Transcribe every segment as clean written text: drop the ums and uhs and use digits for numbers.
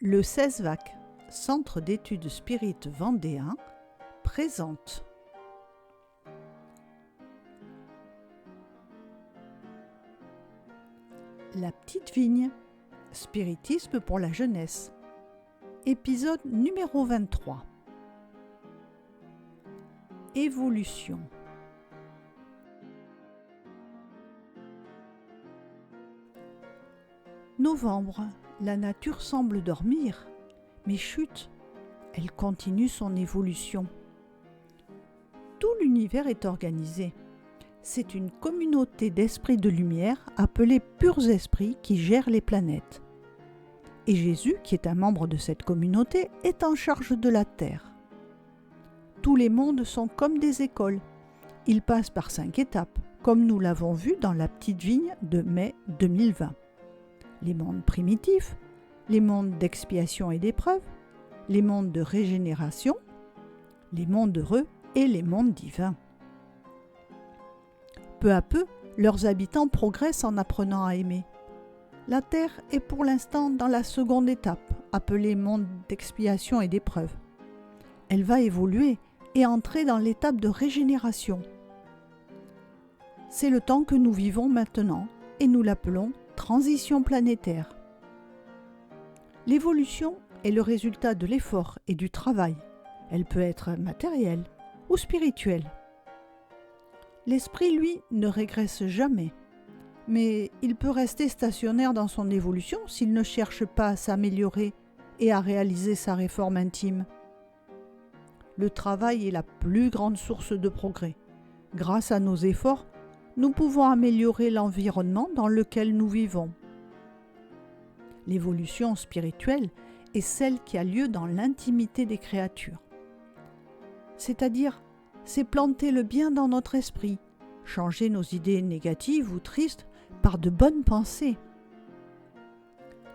Le CESVAC, Centre d'études spirites vendéen, présente La petite vigne, spiritisme pour la jeunesse. Épisode numéro 23. Évolution. Novembre, la nature semble dormir, mais chut, elle continue son évolution. Tout l'univers est organisé. C'est une communauté d'esprits de lumière appelée purs esprits qui gèrent les planètes. Et Jésus, qui est un membre de cette communauté, est en charge de la Terre. Tous les mondes sont comme des écoles. Ils passent par 5 étapes, comme nous l'avons vu dans la petite vigne de mai 2020. Les mondes primitifs, les mondes d'expiation et d'épreuve, les mondes de régénération, les mondes heureux et les mondes divins. Peu à peu, leurs habitants progressent en apprenant à aimer. La Terre est pour l'instant dans la seconde étape, appelée monde d'expiation et d'épreuve. Elle va évoluer et entrer dans l'étape de régénération. C'est le temps que nous vivons maintenant et nous l'appelons transition planétaire. L'évolution est le résultat de l'effort et du travail. Elle peut être matérielle ou spirituelle. L'esprit, lui, ne régresse jamais, mais il peut rester stationnaire dans son évolution s'il ne cherche pas à s'améliorer et à réaliser sa réforme intime. Le travail est la plus grande source de progrès. Grâce à nos efforts, nous pouvons améliorer l'environnement dans lequel nous vivons. L'évolution spirituelle est celle qui a lieu dans l'intimité des créatures. C'est-à-dire, c'est planter le bien dans notre esprit, changer nos idées négatives ou tristes par de bonnes pensées.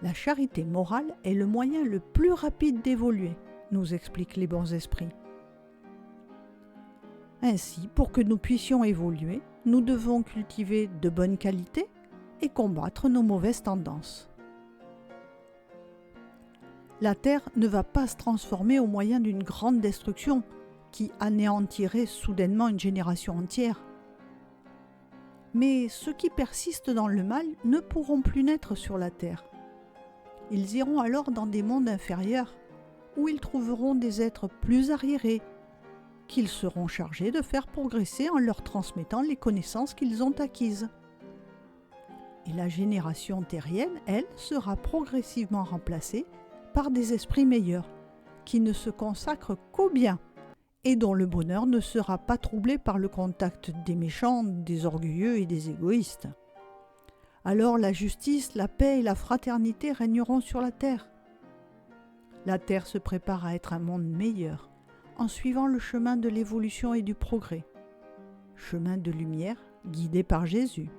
La charité morale est le moyen le plus rapide d'évoluer, nous expliquent les bons esprits. Ainsi, pour que nous puissions évoluer, nous devons cultiver de bonnes qualités et combattre nos mauvaises tendances. La Terre ne va pas se transformer au moyen d'une grande destruction qui anéantirait soudainement une génération entière. Mais ceux qui persistent dans le mal ne pourront plus naître sur la Terre. Ils iront alors dans des mondes inférieurs, où ils trouveront des êtres plus arriérés, qu'ils seront chargés de faire progresser en leur transmettant les connaissances qu'ils ont acquises. Et la génération terrienne, elle, sera progressivement remplacée par des esprits meilleurs, qui ne se consacrent qu'au bien, et dont le bonheur ne sera pas troublé par le contact des méchants, des orgueilleux et des égoïstes. Alors la justice, la paix et la fraternité régneront sur la terre. La terre se prépare à être un monde meilleur, en suivant le chemin de l'évolution et du progrès, chemin de lumière guidé par Jésus.